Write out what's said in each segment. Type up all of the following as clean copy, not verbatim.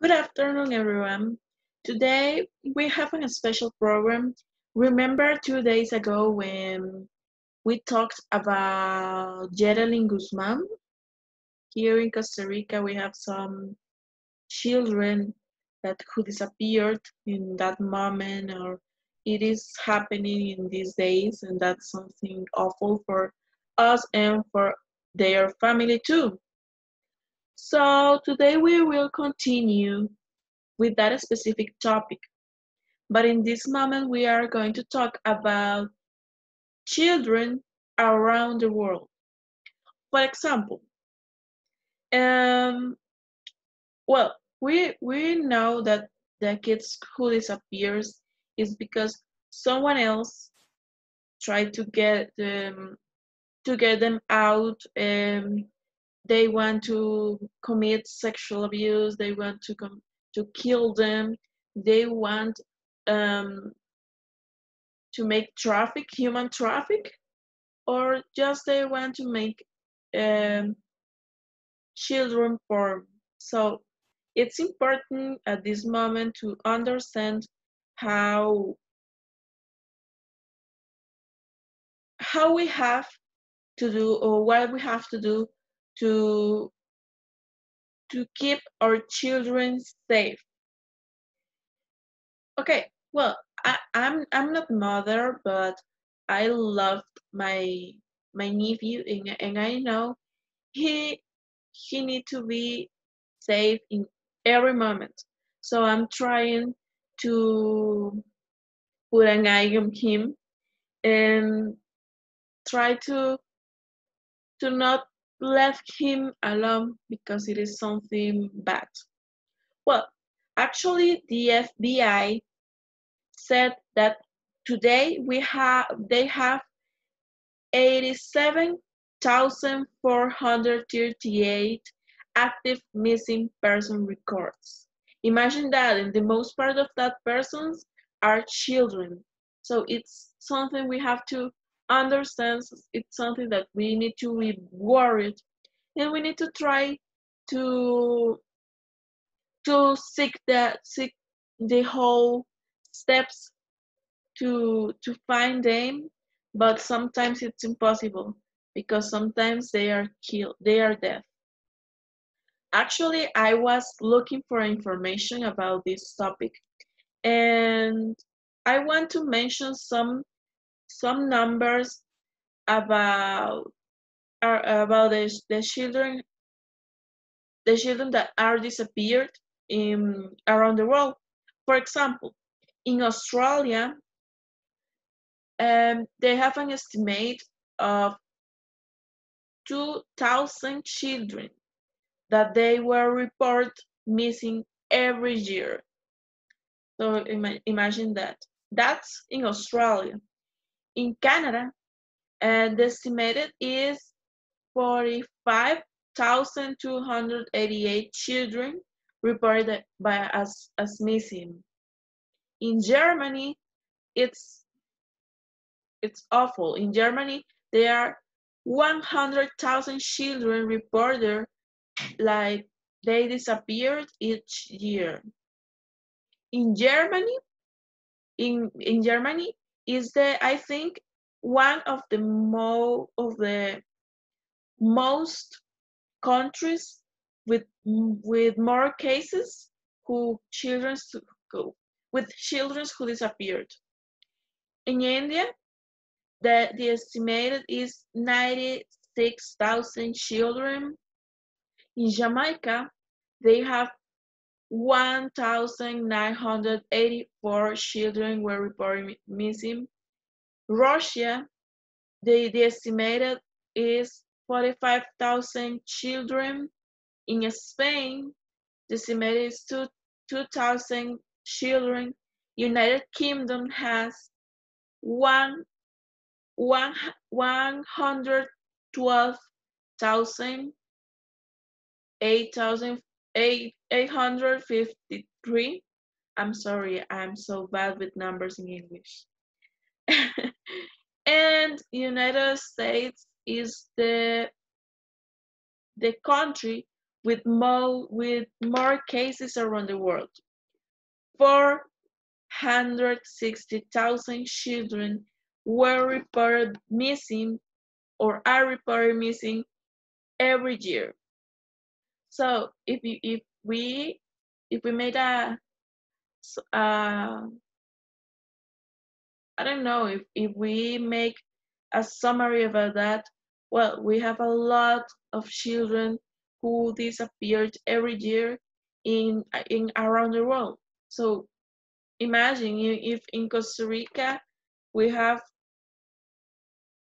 Good afternoon, everyone. Today we have a special program. Remember 2 days ago when we talked about Geraldine Guzman? Here in Costa Rica, we have some children that who disappeared in that moment, or it is happening in these days, and that's something awful for us and for their family too. So today we will continue with that specific topic. But in this moment, we are going to talk about children around the world. For example, um, well, we know that the kids who disappears is because someone else tried to get them out, and they want to commit sexual abuse. They want to kill them. They want um, to make traffic, human traffic, or just they want to make um, children porn. So it's important at this moment to understand how how we have to do or what we have to do to to keep our children safe. Okay, well, I'm not mother, but I loved my nephew, and I know he he need to be safe in every moment. So I'm trying to put an eye on him and try to not let him alone because it is something bad. Well, actually, the FBI said that today they have 87,438 active missing person records. Imagine that, and the most part of that persons are children. So it's something we have to understand. It's something that we need to be worried, and we need to try to seek the whole steps to find them, but sometimes it's impossible because sometimes they are dead. Actually, I was looking for information about this topic, and I want to mention some numbers about about the children that are disappeared in around the world. For example, in Australia, they have an estimate of 2,000 children that they were reported missing every year. So imagine that. That's in Australia. In Canada, the estimated is 45,288 children reported by as missing. In Germany, it's it's awful. In Germany, there are 100,000 children reported like they disappeared each year. In Germany, in Germany is the I think one of the most countries with more cases who children who with children who disappeared. In India, the estimated is 96,000 children. In Jamaica, they have 1,984 children were reported missing. Russia, the estimated is 45,000 children. In Spain, the estimated is 2,000 children. United Kingdom has one, one, 112,000 8,853. I'm sorry, I'm so bad with numbers in English. And United States is the country with more cases around the world. 460,000 children were reported missing or are reported missing every year. So if we made uh, I don't know, if we make a summary about that, well, we have a lot of children who disappeared every year in around the world. So imagine if in Costa Rica we have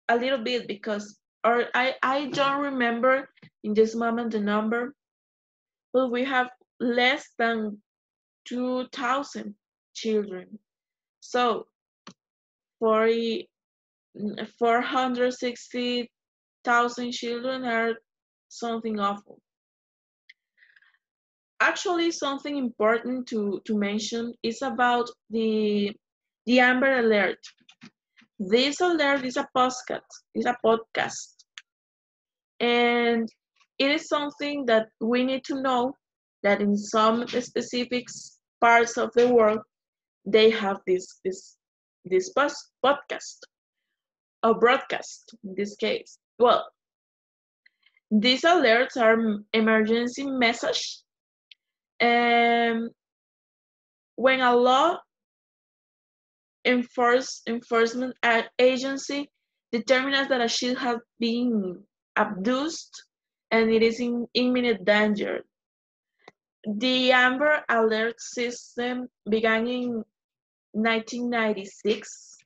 a little bit, because or I don't remember in this moment the number, but we have less than 2,000 children. So 40, 460,000 children are something awful. Actually, something important to mention is about the Amber Alert. This alert is a podcast, and it is something that we need to know that in some specific parts of the world they have this podcast or broadcast in this case. Well, these alerts are emergency message, and when a law enforcement agency determines that a child has been abused and it is in imminent danger. The Amber Alert system began in 1996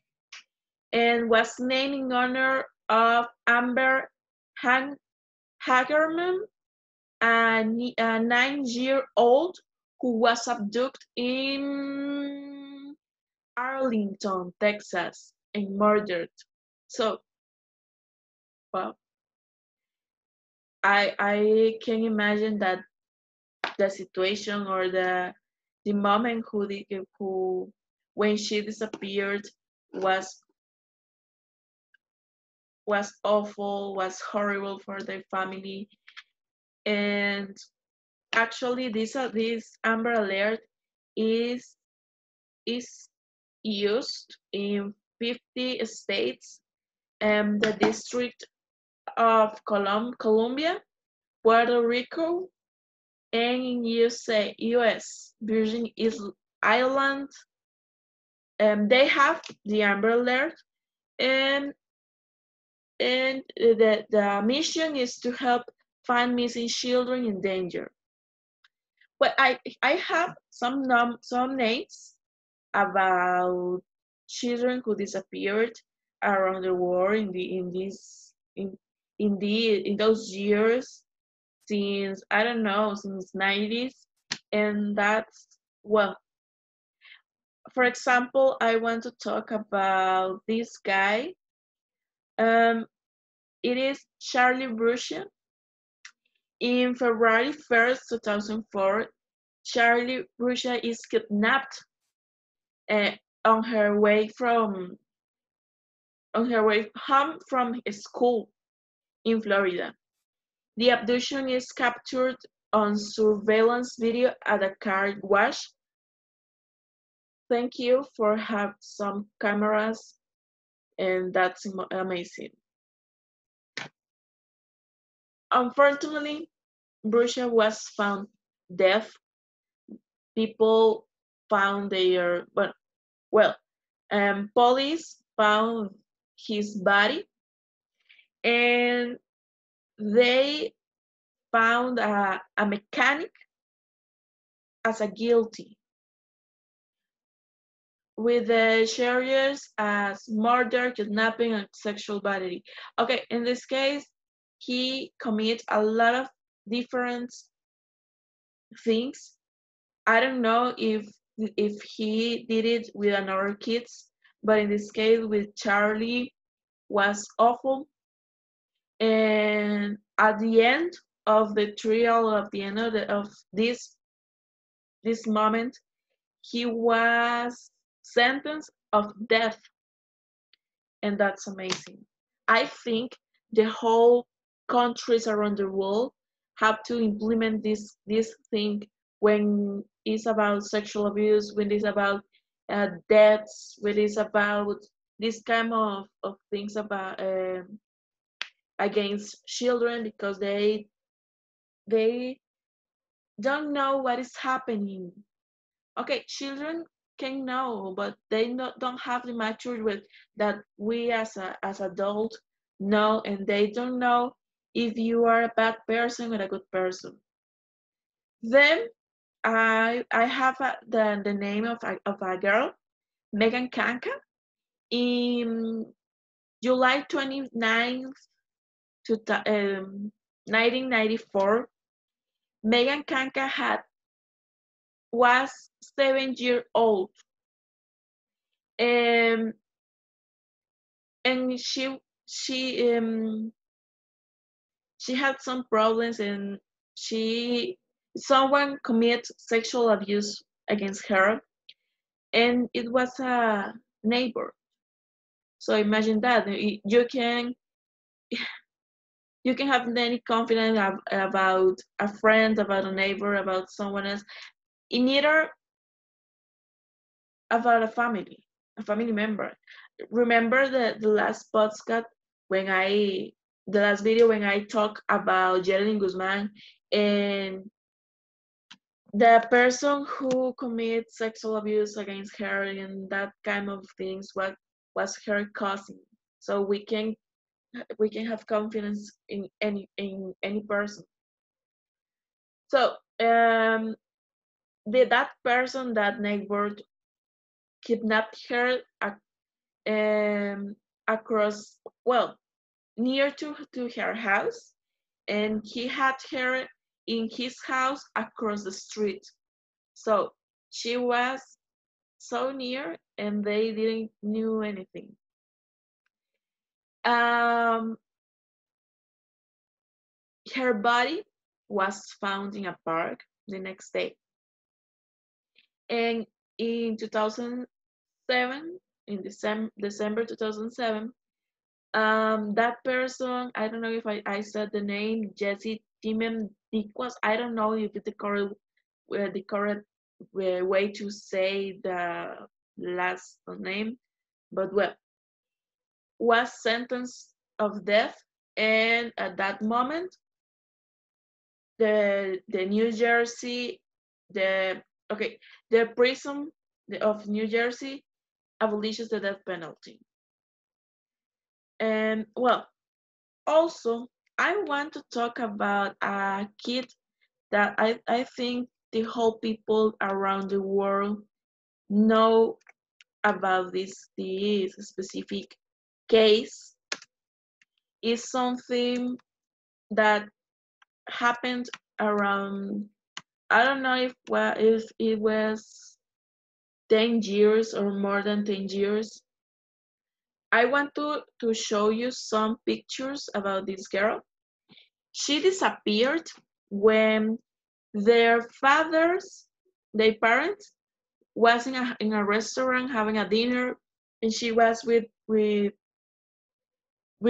and was named in honor of Amber Hagerman, a 9-year-old who was abducted in Arlington, Texas, and murdered. So, well, I can imagine that the situation or the moment who when she disappeared was was awful, was horrible for their family. And actually, this Amber Alert is is used in 50 states and the District of Columbia, Puerto Rico, and in US, Virgin Island. They have the Amber Alert, and the mission is to help find missing children in danger. But I have some names about children who disappeared around the world in those years, since I don't know, since 90s. And that's, well, for example, I want to talk about this guy. um it is Charlie Bruscia. In February 1st, 2004, Charlie Bruscia is kidnapped uh, on her way home from school in Florida. The abduction is captured on surveillance video at a car wash. Thank you for have some cameras, and that's amazing. Unfortunately, Bruscia was found dead. People found their well, police found his body, and they found a mechanic as a guilty, with the charges as murder, kidnapping, and sexual battery. Okay, in this case, he commits a lot of different things. I don't know if he did it with another kids, but in this case with Charlie was awful. And at the end of the trial, of the end of this moment, he was sentenced of death, and that's amazing. I think the whole countries around the world have to implement this thing when it's about sexual abuse, when it's about deaths, when it's about this kind of things about against children because they don't know what is happening. Okay, children can know, but they don't have the maturity that we as adults know, and they don't know if you are a bad person or a good person. Then I have the name of a girl, Megan Kanka. In July 29th, 1994, Megan Kanka was 7 years old, um, and she had some problems, and she someone commit sexual abuse against her, and it was a neighbor. So imagine that you can have any confidence about a friend, about a neighbor, about someone else, in either about a family member. Remember the last podcast when the last video when I talked about Geraldine Guzman and the person who commits sexual abuse against her and that kind of things was her cousin. So we can have confidence in any person. So that person, that neighbor, kidnapped her um, across, well, near to her house, and he had her in his house across the street. So she was so near, and they didn't knew anything. Um, Her body was found in a park the next day, and in 2007, in December 2007, that person, I don't know if I said the name, Jesse Timen Dikwas. I don't know if it's the correct way to say the last name, but well, was sentenced of death, and at that moment, the New Jersey, the okay, the prison of New Jersey abolishes the death penalty. And well, also, I want to talk about a kid that I think the whole people around the world know about this specific case. Is something that happened around, I don't know if it was 10 years or more than 10 years. I want to show you some pictures about this girl. She disappeared when their parents, was in a restaurant having a dinner, and she was with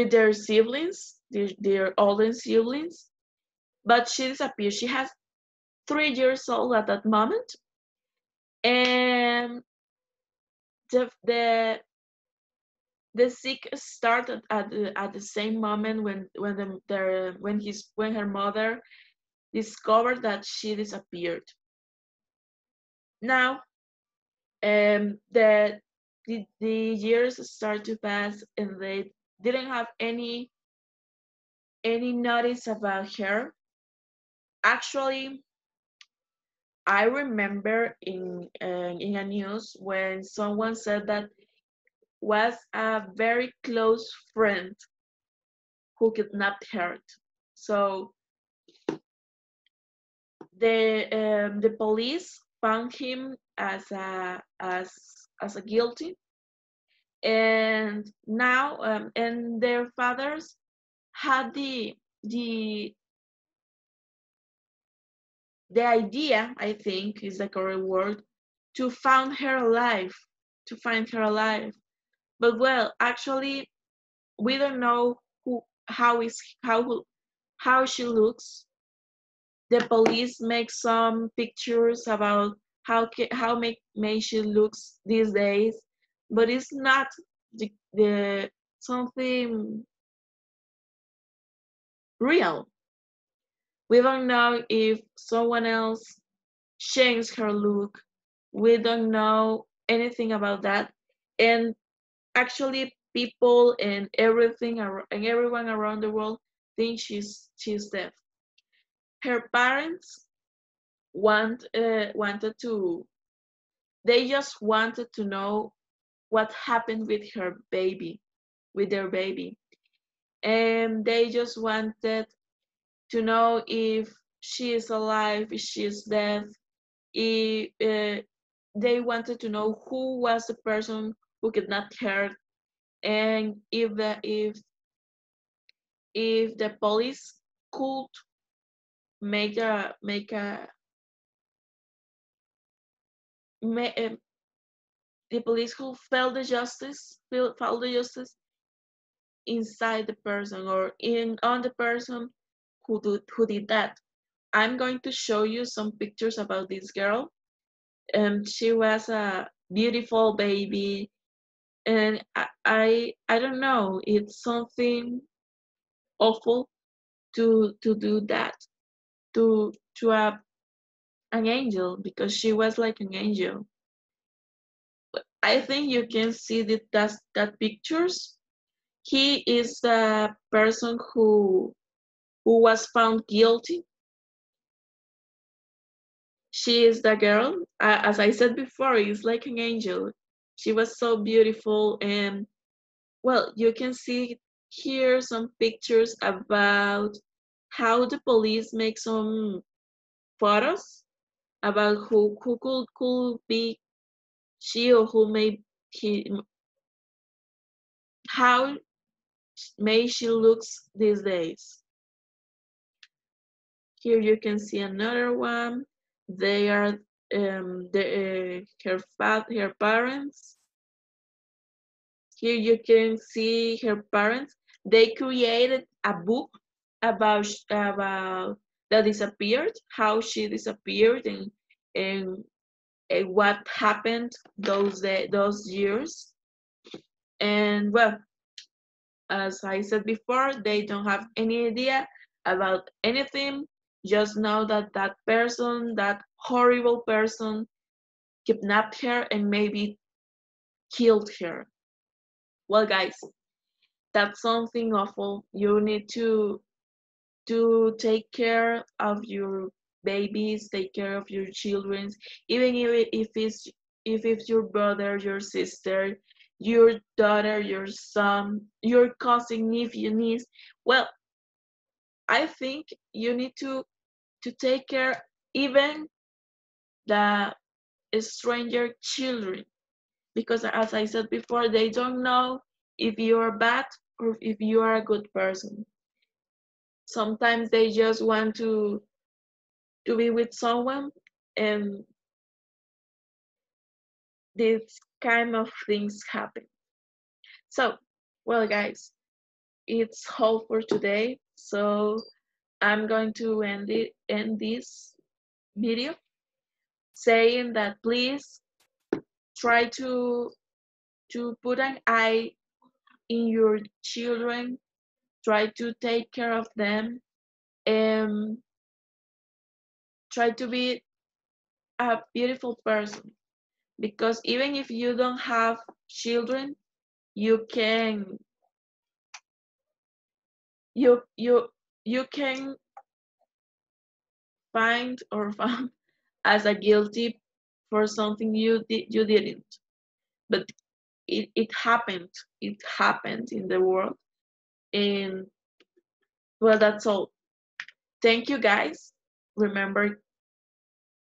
their siblings, their older siblings, but she disappeared. She has 3 years old at that moment, and the sick started at the same moment when her mother discovered that she disappeared. Now, the years start to pass, and they didn't have any notice about her. Actually, I remember in a news when someone said that was a very close friend who kidnapped her. So the police found him as a guilty, and now and their fathers had the the idea, I think is the correct word, to find her alive, to find her alive. But well, actually, we don't know how she looks. the police make some pictures about how may she looks these days, but it's not the something real. We don't know if someone else changed her look. We don't know anything about that. And actually, people and and everyone around the world think she's deaf. Her parents wanted to. They just wanted to know what happened with her baby, with their baby, and they just wanted to know if she is alive, if she is dead, if they wanted to know who was the person who kidnapped her, and if the police could make a ma- uh, the police who felt the justice inside the person or in on the person who did that. I'm going to show you some pictures about this girl. She was a beautiful baby, and I don't know. It's something awful to do that to an angel because she was like an angel. I think you can see that pictures. He is the person who was found guilty. She is the girl. As I said before, is like an angel. She was so beautiful, and well, you can see here some pictures about how the police make some photos about who could be she or who may he how may she looks these days. Here you can see another one. They are her parents. Here you can see her parents. They created a book about that disappeared, how she disappeared, and what happened those years. And well, as I said before, they don't have any idea about anything. Just know that that person, that horrible person, kidnapped her and maybe killed her. Well, guys, that's something awful. You need to take care of your babies, take care of your children, even if it's your brother, your sister, your daughter, your son, your cousin, nephew, niece. Well, I think you need to take care even the stranger children because as I said before, they don't know if you are bad or if you are a good person. Sometimes they just want to be with someone and these kind of things happen. So, well guys, it's all for today. So I'm going to end this video saying that please try to put an eye in your children, try to take care of them, and try to be a beautiful person because even if you don't have children, you can you you can find or found as a guilty for something you didn't, but it happened in the world. And well, that's all. Thank you guys. Remember,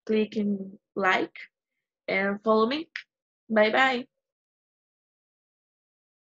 clicking like and follow me. Bye bye.